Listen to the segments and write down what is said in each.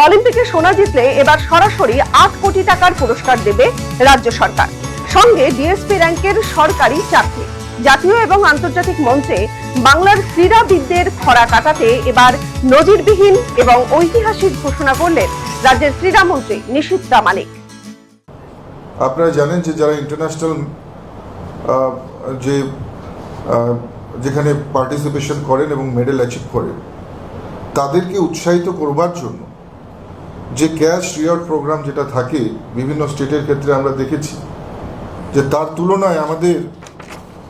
অলিম্পিকে সোনা জিতলে এবার সরাসরি ৮ কোটি টাকার পুরস্কার দেবে রাজ্য সরকার, সঙ্গে ডিএসপি র্যাঙ্কের সরকারি চাকরি। জাতীয় এবং আন্তর্জাতিক মঞ্চে বাংলার ক্রীড়াবিদদের খরা কাটাতে এবার নজিরবিহীন এবং ঐতিহাসিক ঘোষণা করলেন রাজ্যের ক্রীড়ামন্ত্রী নিশীথ প্রামাণিক। আপনারা জানেন যে যারা ইন্টারন্যাশনাল যেখানে পার্টিসিপেশন করেন এবং মেডেল অ্যাচিভ করেন, তাদেরকে উৎসাহিত করবার জন্য যে ক্যাশ রিওয়ার্ড প্রোগ্রাম যেটা থাকে বিভিন্ন স্টেটের ক্ষেত্রে আমরা দেখেছি যে তার তুলনায় আমাদের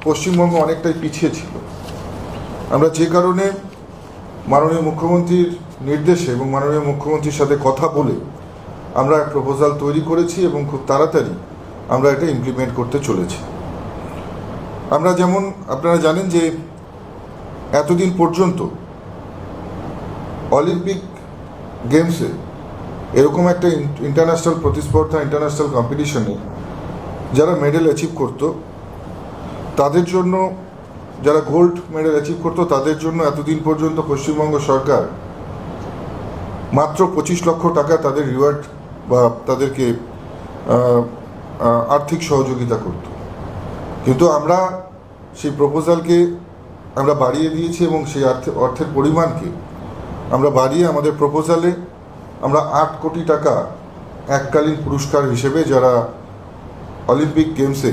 পশ্চিমবঙ্গ অনেকটাই পিছিয়ে ছিল। আমরা যে কারণে মাননীয় মুখ্যমন্ত্রীর নির্দেশে এবং মাননীয় মুখ্যমন্ত্রীর সাথে কথা বলে আমরা প্রপোজাল তৈরি করেছি এবং খুব তাড়াতাড়ি আমরা এটা ইমপ্লিমেন্ট করতে চলেছি। আমরা যেমন আপনারা জানেন যে এতদিন পর্যন্ত অলিম্পিক গেমসে এরকম একটা ইন্টারন্যাশনাল প্রতিস্পর্ধা, ইন্টারন্যাশনাল কম্পিটিশনে যারা মেডেল অ্যাচিভ করত তাদের জন্য, যারা গোল্ড মেডেল অ্যাচিভ করত তাদের জন্য এতদিন পর্যন্ত পশ্চিমবঙ্গ সরকার মাত্র 25 লক্ষ টাকা তাদের রিওয়ার্ড বা তাদেরকে আর্থিক সহযোগিতা করত। কিন্তু আমরা সেই প্রপোজালকে আমরা বাড়িয়ে দিয়েছি এবং সেই অর্থের পরিমাণকে আমরা বাড়িয়ে আমাদের প্রপোজালে আমরা 8 কোটি টাকা এককালীন পুরস্কার হিসেবে যারা অলিম্পিক গেমসে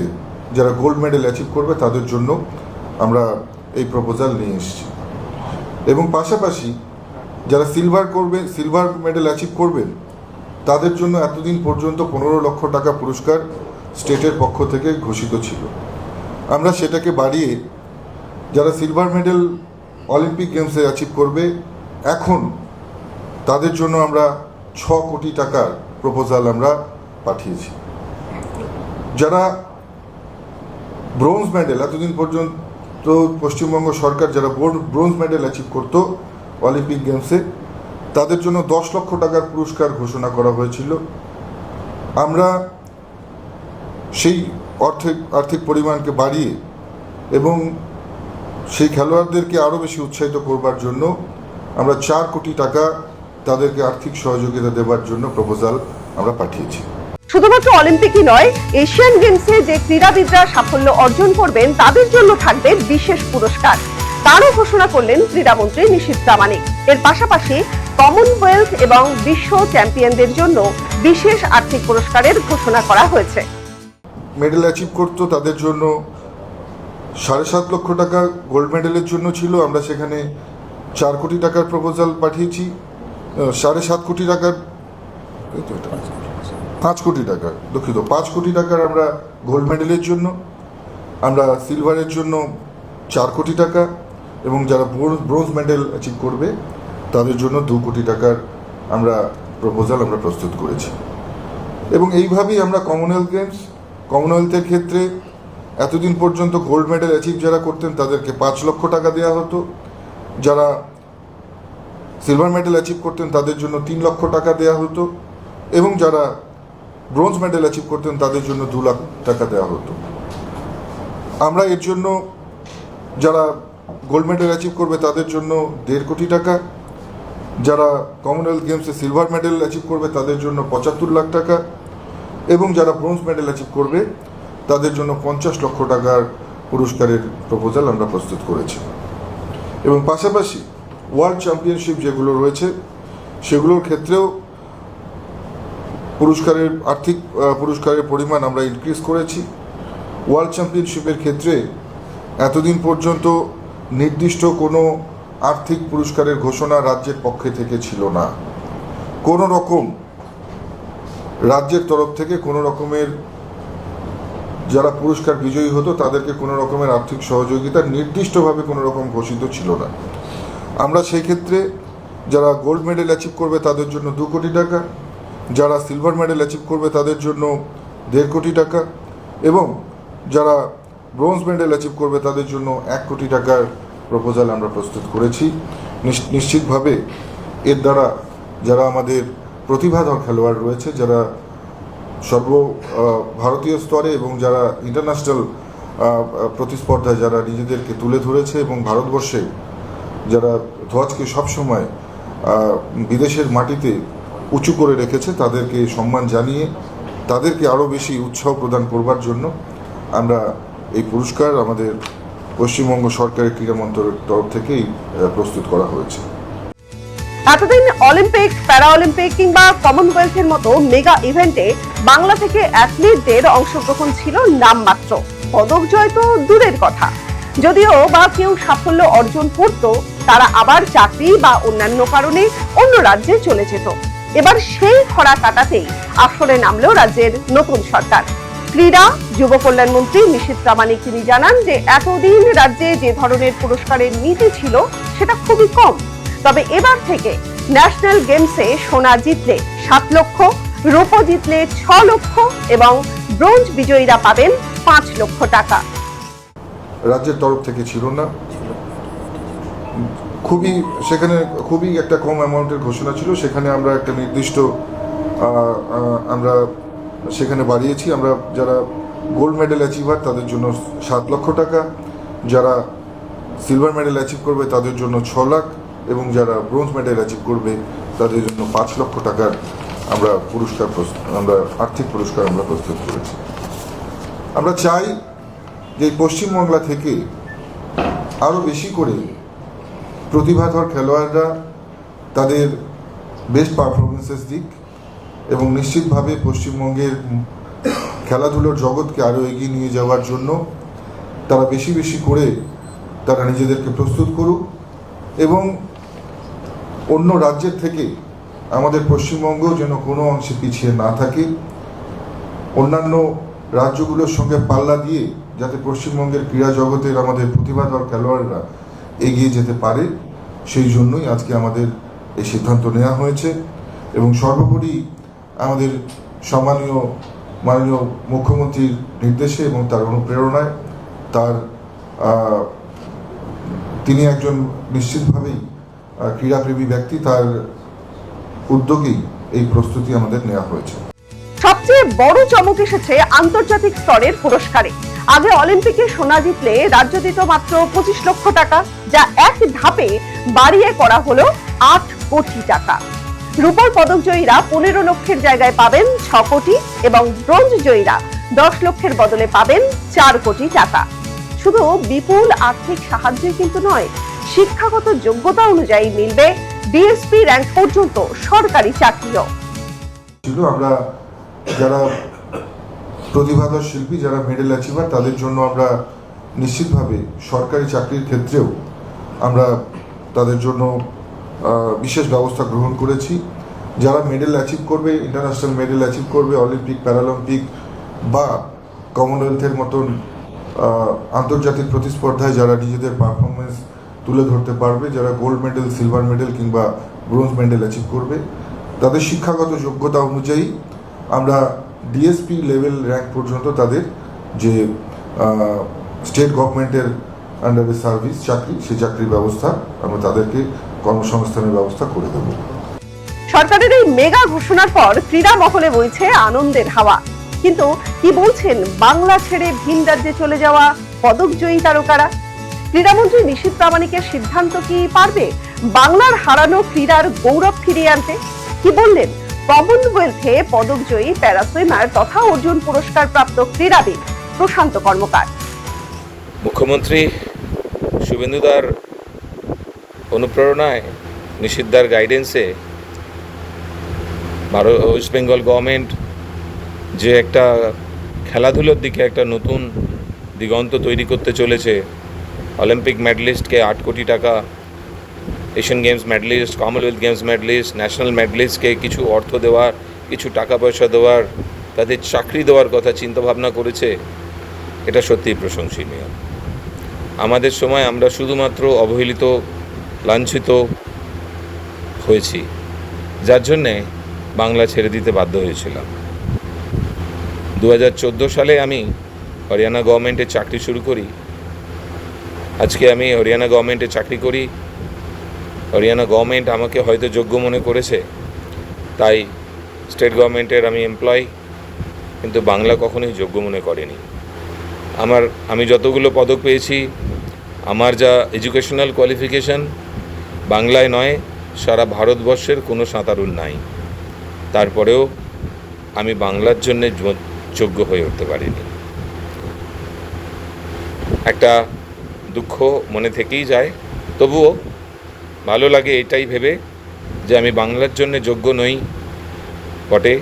যারা গোল্ড মেডেল অ্যাচিভ করবে তাদের জন্য আমরা এই প্রপোজাল নিয়ে এসেছি। এবং পাশাপাশি যারা সিলভার মেডেল অ্যাচিভ করবেন তাদের জন্য এতদিন পর্যন্ত 15 লক্ষ টাকা পুরস্কার স্টেটের পক্ষ থেকে ঘোষিত ছিল। আমরা সেটাকে বাড়িয়ে যারা সিলভার মেডেল অলিম্পিক গেমসে অ্যাচিভ করবে এখন তাদের জন্য আমরা 6 কোটি টাকার প্রপোজাল আমরা পাঠিয়েছি। যারা ব্রোঞ্জ মেডেল এতদিন পর্যন্ত পশ্চিমবঙ্গ সরকার যারা ব্রোঞ্জ মেডেল অ্যাচিভ করতো অলিম্পিক গেমসে তাদের জন্য 10 লক্ষ টাকার পুরস্কার ঘোষণা করা হয়েছিল। আমরা সেই আর্থিক পরিমাণকে বাড়িয়ে এবং সেই খেলোয়াড়দেরকে আরও বেশি উৎসাহিত করবার জন্য আমরা 4 কোটি টাকা তাদেরকে আর্থিক সহযোগিতা দেওয়ার জন্য প্রপোজাল আমরা পাঠিয়েছি। শুধুমাত্র অলিম্পিকই নয়, এশিয়ান গেমসে যে ক্রীড়াবিদরা সাফল্য অর্জন করবেন তাদের জন্য থাকবে বিশেষ পুরস্কার, তারও ঘোষণা করলেন ক্রীড়ামন্ত্রী নিশীথ প্রামাণিক। এর পাশাপাশি কমনওয়েলথ এবং বিশ্ব চ্যাম্পিয়নদের জন্য বিশেষ আর্থিক পুরস্কারের ঘোষণা করা হয়েছে। মেডেল অ্যাচিভ করতো তাদের জন্য 7.5 লক্ষ টাকা গোল্ড মেডেলের জন্য ছিল, আমরা সেখানে 4 কোটি টাকার প্রপোজাল পাঠিয়েছি। 7.5 কোটি টাকার 5 কোটি টাকা 5 কোটি টাকার আমরা গোল্ড মেডেলের জন্য, আমরা সিলভারের জন্য 4 কোটি টাকা এবং যারা ব্রোঞ্জ মেডেল অ্যাচিভ করবে তাদের জন্য 2 কোটি টাকার আমরা প্রপোজাল আমরা প্রস্তুত করেছি। এবং এইভাবেই আমরা কমনওয়েলথের ক্ষেত্রে এতদিন পর্যন্ত গোল্ড মেডেল অ্যাচিভ যারা করতেন তাদেরকে 5 লক্ষ টাকা দেওয়া হতো, যারা সিলভার মেডেল অ্যাচিভ করতেন তাদের জন্য 3 লক্ষ টাকা দেওয়া হতো এবং যারা ব্রোঞ্জ মেডেল অ্যাচিভ করতেন তাদের জন্য 2 লাখ টাকা দেওয়া হতো। আমরা এর জন্য যারা গোল্ড মেডেল অ্যাচিভ করবে তাদের জন্য 1.5 কোটি টাকা, যারা কমনওয়েলথ গেমসে সিলভার মেডেল অ্যাচিভ করবে তাদের জন্য 75 লাখ টাকা এবং যারা ব্রোঞ্জ মেডেল অ্যাচিভ করবে তাদের জন্য 50 লক্ষ টাকার পুরস্কারের প্রপোজাল আমরা প্রস্তুত করেছি। এবং পাশাপাশি ওয়ার্ল্ড চ্যাম্পিয়নশিপ যেগুলো রয়েছে সেগুলোর ক্ষেত্রেও আর্থিক পুরস্কারের পরিমাণ আমরা ইনক্রিজ করেছি। ওয়ার্ল্ড চ্যাম্পিয়নশিপের ক্ষেত্রে এতদিন পর্যন্ত নির্দিষ্ট কোনো আর্থিক পুরস্কারের ঘোষণা রাজ্যের পক্ষে থেকে ছিল না। কোনো রকম রাজ্যের তরফ থেকে কোনো রকমের যারা পুরস্কার বিজয়ী হতো তাদেরকে কোনো রকমের আর্থিক সহযোগিতা নির্দিষ্টভাবে কোনো রকম ঘোষিত ছিল না। আমরা সেই ক্ষেত্রে যারা গোল্ড মেডেল অ্যাচিভ করবে তাদের জন্য 2 কোটি টাকা, যারা সিলভার মেডেল অ্যাচিভ করবে তাদের জন্য 1.5 কোটি টাকা এবং যারা ব্রোঞ্জ মেডেল অ্যাচিভ করবে তাদের জন্য 1 কোটি টাকার প্রপোজাল আমরা প্রস্তুত করেছি। নিশ্চিতভাবে এর দ্বারা যারা আমাদের প্রতিভাধর খেলোয়াড় রয়েছে, যারা ভারতীয় স্তরে এবং যারা ইন্টারন্যাশনাল প্রতিস্পর্ধায় যারা নিজেদেরকে তুলে ধরেছে এবং ভারতবর্ষে যারা ধ্বজকে সবসময় বিদেশের মাটিতে উঁচু করে রেখেছে তাদেরকে সম্মান জানিয়ে তাদেরকে আরও বেশি উৎসাহ প্রদান করবার জন্য আমরা এই পুরস্কার আমাদের পশ্চিমবঙ্গ সরকারের ক্রীড়া মন্ত্রকের তরফ থেকেই প্রস্তুত করা হয়েছে। এতদিন অলিম্পিক, প্যারা অলিম্পিক কিংবা কমনওয়েলথের মতো মেগা ইভেন্টে বাংলা থেকে অ্যাথলিটদের অংশগ্রহণ ছিল নামমাত্র, পদক জয় তো দূরের কথা। যদিও বা কেউ সাফল্য অর্জন করত, তারা আবার চাকরি বা অন্যান্য কারণে অন্য রাজ্যে চলে যেত। এবার সেই খরা কাটাতেই আসরে নামলো রাজ্যের নতুন সরকার। ক্রীড়া যুব কল্যাণ মন্ত্রী নিশীথ প্রামাণিক তিনি জানান যে এতদিন রাজ্যে যে ধরনের পুরস্কারের নীতি ছিল সেটা খুবই কম। তবে এবার থেকে ন্যাশনাল গেমসে সোনা জিতলে 7 লক্ষ, রূপো জিতলে 6 লক্ষ এবং ব্রোঞ্জ বিজয়ীরা পাবেন 5 লক্ষ টাকা। রাজ্যের তরফ থেকে ছিল না, সেখানে খুবই একটা কম অ্যামাউন্টের ঘোষণা ছিল। সেখানে আমরা একটা নির্দিষ্ট আমরা সেখানে বাড়িয়েছি। আমরা যারা গোল্ড মেডেল অ্যাচিভার তাদের জন্য 7 লক্ষ টাকা, যারা সিলভার মেডেল অ্যাচিভ করবে তাদের জন্য 6 লাখ এবং যারা ব্রোঞ্জ মেডেল অ্যাচিভ করবে তাদের জন্য 5 লক্ষ টাকার আমরা আর্থিক পুরস্কার আমরা প্রস্তুত করেছি। আমরা চাই যে পশ্চিমবাংলা থেকে আরও বেশি করে প্রতিভাধর খেলোয়াড়রা তাদের বেস্ট পারফরমেন্সেস দিক এবং নিশ্চিতভাবে পশ্চিমবঙ্গের খেলাধুলোর জগৎকে আরও এগিয়ে নিয়ে যাওয়ার জন্য তারা বেশি বেশি করে তারা নিজেদেরকে প্রস্তুত করুক এবং অন্য রাজ্যের থেকে আমাদের পশ্চিমবঙ্গ যেন কোনো অংশে পিছিয়ে না থাকে। অন্যান্য রাজ্যগুলোর সঙ্গে পাল্লা দিয়ে যাতে পশ্চিমবঙ্গের ক্রীড়া জগতের আমাদের প্রতিভাধর খেলোয়াড়রা এগিয়ে যেতে পারে, সেই জন্যই আজকে আমাদের এই সিদ্ধান্ত নেওয়া হয়েছে। এবং সর্বোপরি আমাদের মাননীয় মুখ্যমন্ত্রীর নির্দেশে এবং তার অনুপ্রেরণায় তিনি একজন নিশ্চিতভাবেই ক্রীড়াপ্রেমী ব্যক্তি, তার উদ্যোগেই এই প্রস্তুতি আমাদের নেওয়া হয়েছে। সবচেয়ে বড় চমক এসেছে আন্তর্জাতিক স্তরের পুরস্কারে। আগে অলিম্পিকে সোনা জিতলে রাজ্য দিত মাত্র 25 লক্ষ টাকা, যা এক ধাপে বাড়িয়ে করা হলো 8 কোটি টাকা। রূপোর পদক জয়ীরা 15 লক্ষের জায়গায় পাবেন 6 কোটি এবং ব্রোঞ্জ জয়ীরা 10 লক্ষের বদলে পাবেন 4 কোটি টাকা। শুধু বিপুল আর্থিক সাহায্যই কিন্তু নয়, শিক্ষাগত যোগ্যতা অনুযায়ী মিলবে ডিএসপি র্যাঙ্ক পর্যন্ত সরকারি চাকরিও। আমরা যারা প্রতিভাধর শিল্পী, যারা মেডেল অ্যাচিভার, তাদের জন্য আমরা নিশ্চিতভাবে সরকারি চাকরির ক্ষেত্রেও আমরা তাদের জন্য বিশেষ ব্যবস্থা গ্রহণ করেছি। যারা মেডেল অ্যাচিভ করবে, ইন্টারন্যাশনাল মেডেল অ্যাচিভ করবে, অলিম্পিক, প্যারালিম্পিক বা কমনওয়েলথের মতন আন্তর্জাতিক প্রতিস্পর্ধায় যারা নিজেদের পারফরমেন্স তুলে ধরতে পারবে, যারা গোল্ড মেডেল, সিলভার মেডেল কিংবা ব্রোঞ্জ মেডেল অ্যাচিভ করবে, তাদের শিক্ষাগত যোগ্যতা অনুযায়ী আমরা ডিএসপি লেভেল র্যাঙ্ক পর্যন্ত তাদের যে স্টেট গভর্নমেন্টের আন্ডারে সার্ভিস চাকরি, সেই চাকরির ব্যবস্থা আমরা তাদেরকে কর্মসংস্থানের ব্যবস্থা করে দেব। সরকারের এই মেগা ঘোষণার পর ক্রীড়া মহলে বইছে আনন্দের হাওয়া। কিন্তু কি বলছেন বাংলা ছেড়ে ভিন রাজ্যে চলে যাওয়া পদক জয়ী তারকারা? ক্রীড়ামন্ত্রী নিশীথ প্রামাণিকের সিদ্ধান্ত কি পারবে বাংলার হারানো ক্রীড়ার গৌরব ফিরিয়ে আনতে? কি বললেন কমনওয়েলথে পদক জয়ী প্যারাসুইমার তথা অর্জুন পুরস্কার প্রাপ্ত ক্রীড়াবিদ প্রশান্ত কর্মকার? মুখ্যমন্ত্রী শুভেন্দুদার অনুপ্রেরণায়, নিশীথদার গাইডেন্সে ওয়েস্ট বেঙ্গল গভর্নমেন্ট যে একটা খেলাধুলোর দিকে একটা নতুন দিগন্ত তৈরি করতে চলেছে, অলিম্পিক মেডেলিস্টকে 8 কোটি টাকা, Asian games medallist, Commonwealth games medallist, national মেডেলিস্টকে কিছু অর্থ দেওয়ার, কিছু টাকা পয়সা দেওয়ার, তাদের চাকরি দেওয়ার কথা চিন্তাভাবনা করেছে, এটা সত্যিই প্রশংসনীয়। আমাদের সময় আমরা শুধুমাত্র অবহেলিত, লাঞ্ছিত হয়েছি, যার জন্যে বাংলা ছেড়ে দিতে বাধ্য হয়েছিলাম। 2014 সালে আমি হরিয়ানা গভর্নমেন্টে চাকরি শুরু করি। আজকে আমি হরিয়ানা গভর্নমেন্টে চাকরি করি। হরিয়ানা গভর্নমেন্ট আমাকে হয়তো যোগ্য মনে করেছে, তাই স্টেট গভর্নমেন্টের আমি এমপ্লয়ি, কিন্তু বাংলা কখনোই যোগ্য মনে করেনি। আমি যতগুলো পদক পেয়েছি, আমার যা এডুকেশনাল কোয়ালিফিকেশন, বাংলায় নয় সারা ভারতবর্ষের কোনো সাঁতারুর নাই। তারপরেও আমি বাংলার জন্যে যোগ্য হয়ে উঠতে পারিনি। একটা দুঃখ মনে থেকেই যায়, তবুও ভালো লাগে এটাই ভেবে যে আমি বাংলার জন্য যোগ্য নই বটে,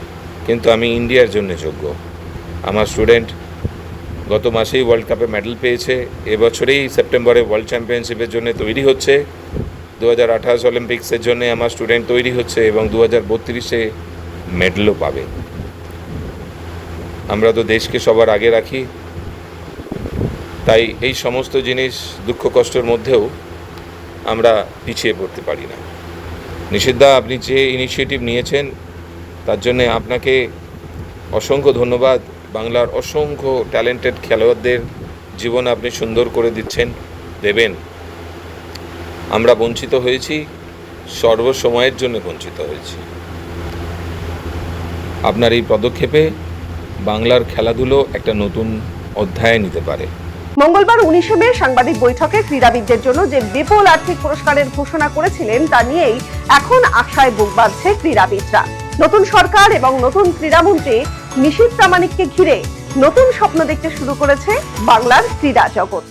কিন্তু আমি ইন্ডিয়ার জন্য যোগ্য। আমার স্টুডেন্ট গত মাসেই ওয়ার্ল্ড কাপে মেডেল পেয়েছে, এবছরেই সেপ্টেম্বরে ওয়ার্ল্ড চ্যাম্পিয়নশিপের জন্য তৈরি হচ্ছে, 2028 অলিম্পিক্সের জন্য আমার স্টুডেন্ট তৈরি হচ্ছে এবং 2032-এ মেডেলও পাবে। আমরা তো দেশকে সবার আগে রাখি, তাই এই সমস্ত জিনিস দুঃখ কষ্টের মধ্যেও আমরা পিছিয়ে পড়তে পারি না। নিষিদ্ধা, আপনি যে ইনিশিয়েটিভ নিয়েছেন তার জন্যে আপনাকে অসংখ্য ধন্যবাদ। বাংলার অসংখ্য ট্যালেন্টেড খেলোয়াড়দের জীবন আপনি সুন্দর করে দেবেন। আমরা বঞ্চিত হয়েছি, সর্বসময়ের জন্য বঞ্চিত হয়েছি। আপনার এই পদক্ষেপে বাংলার খেলাধুলো একটা নতুন অধ্যায় নিতে পারে। মঙ্গলবার 19শে মে সাংবাদিক বৈঠকে ক্রীড়াবিদদের জন্য যে বিপুল আর্থিক পুরস্কারের ঘোষণা করেছিলেন তা নিয়েই এখন আশায় বুক বাঁধছে ক্রীড়াবিদরা। নতুন সরকার এবং নতুন ক্রীড়ামন্ত্রী নিশীথ প্রামাণিককে ঘিরে নতুন স্বপ্ন দেখতে শুরু করেছে বাংলার ক্রীড়া জগৎ।